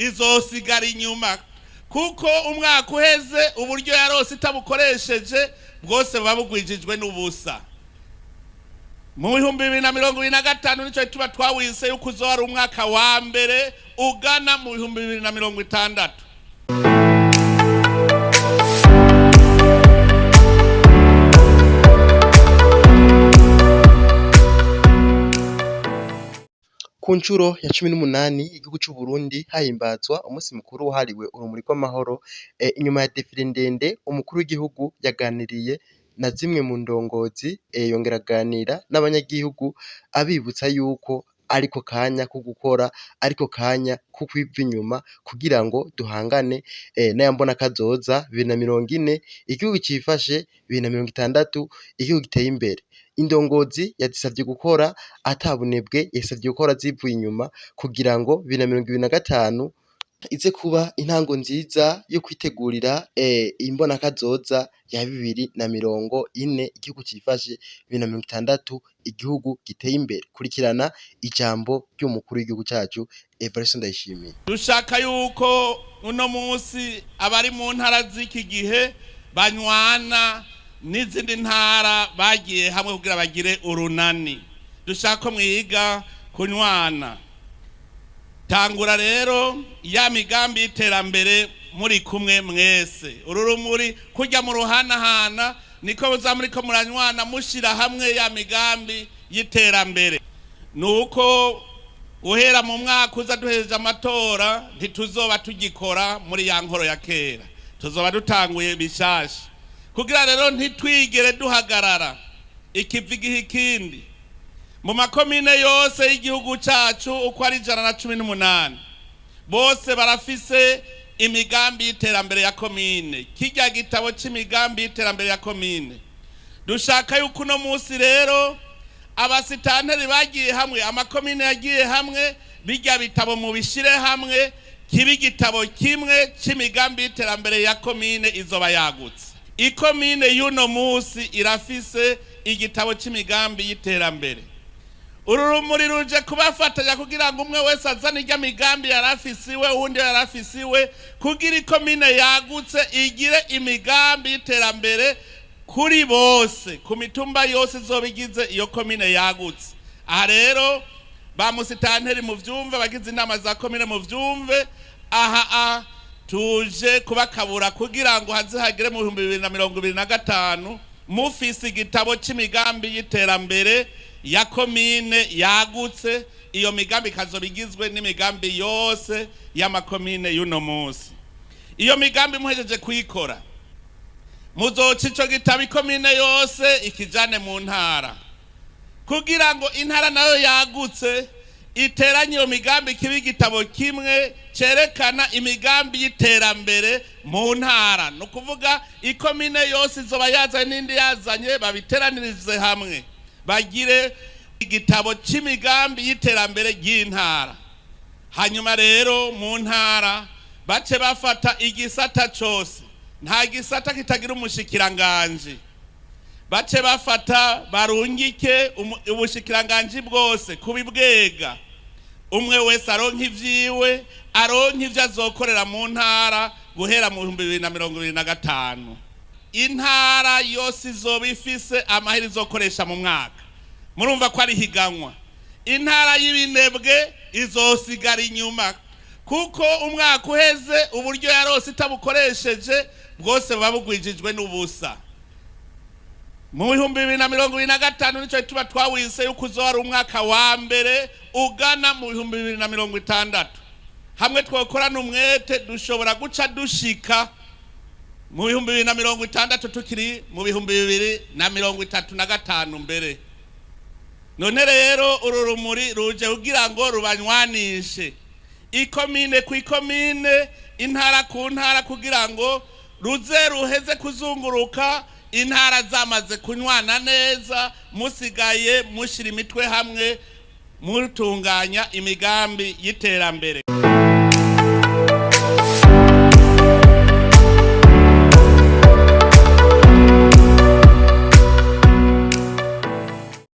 izosigara inyuma kuko umwaka uheze uburyo yarose itabukoresheje bwose babugwijijwe n'ubusa. Mu 2025 nico tuba twawise yuko uzora umwaka wa mbere ugana mu 2026. Ku nshuro ya 18 igihugu cy'u Burundi hahimbazwa umunsi mukuru wahariwe urumuri rw'amahoro. Inyuma ya defile ndende umukuru w'igihugu yaganiriye na zimwe mu ndongozi, yongera aganira n'abanyagihugu abibutsa yuko ariko kanya ko gukora, ariko kanya ko kwiva inyuma kugira ngo duhangane n'ayambona kazoza 2040 igihugu cifashe 2060 igihugu giteye imbere. Indongozi yadisavye gukora atabunebwe, yasavye gukora zivuye inyuma kugira ngo 2025 ize kuba intango nziza yo kwitegurira imbona kazoza ya 2040 igihugu cifashe 2060 igihugu giteye imbere. Kurikirana ijambo ry'umukuru w'igihugu cyacu Evariste Ndayishimiye. Dushaka yuko uno munsi abari mu ntara z'iki gihe banywana n'izindi ntara bagiye hamwe kugira bagire urunani. Dushaka mwiga kunywana. Tangura rero ya migambi y'iterambere muri kumwe mwese. Ururumuri kujya mu ruhanahana niko muzamuriko muranywana mushira hamwe ya migambi y'iterambere. Nuko guhera mu mwaka uza duhereje amatora ntituzoba tugikora muri ya nkoro ya kera. Tuzoba dutanguye bishasha. Kugira rero ntitwigere duhagarara ikivi gihikindi mu makomine yose y'igihugu cyacu uko ari 118 bose barafise imigambi y'iterambere ya komine. Kijya gitabo c'imigambi y'iterambere ya komine dushaka yuko no munsi rero abasitanteri bagiye hamwe, amakomine yagiye hamwe, bijya bitabo mu bishire hamwe kibi gitabo kimwe c'imigambi y'iterambere ya komine izoba yagutse. Ikomine y'uno munsi irafise igitabo c'imigambi y'iterambere. Ururumuri ruje kubafatanya kugira ngo umwe wese azane irya migambi yarafisiwe uwundi yarafisiwe kugira ikomine yagutse igire imigambi y'iterambere kuri bose ku mitumba yose izobigize iyo komine yagutse. Aha rero ba musitanteri mu vyumve, bagize inama za komine mu vyumve, aha tuje kubakabura kugira ngo hazihagire mu 2025 mufise igitabo c'imigambi y'iterambere ya komine yagutse. Iyo migambi kazobigizwe n'imigambi yose y'amakomine y'uno munsi. Iyo migambi muhejeje kuyikora muzoca ico gitabo ikomine yose ikijane mu ntara kugira ngo intara nayo yagutse iteranye iyo migambi kibi gitabo kimwe cerekana imigambi y'iterambere mu ntara. No kuvuga ikomine yose izoba yazanye n'indi yazanye babiteranirize hamwe bagire igitabo c'imigambi y'iterambere y'intara. Hanyuma rero mu ntara bace bafata igisata cose, nta gisata kitagira umushikiranganje. Bace bafata barungike ubushikiranganje bwose kubibwega, umwe wese aronka ivyiwe, aronka ivyo azokorera mu ntara guhera mu 2025. Intara yose izoba ifise amahera izokoresha mu mwaka. Murumva ko ari higanwa. Intara y'ibinebwe izosigara inyuma kuko umwaka uheze uburyo yarose itabukoresheje bwose babugwijijwe n'ubusa. Mu 2025 nico tuba twawise yuko uzora umwaka wa mbere ugana mu 2026. Hamwe twokorana umwete dushobora guca dushika mu 2026 tukiri mu 2035 mbere. None rero ururumuri ruje kugira ngo rubanywanishe ikomine ku ikomine, intara ku ntara kugira ngo ruze ruheze kuzunguruka intara zamaze kunywana neza, musigaye mushira imitwe hamwe mutunganya imigambi y'iterambere.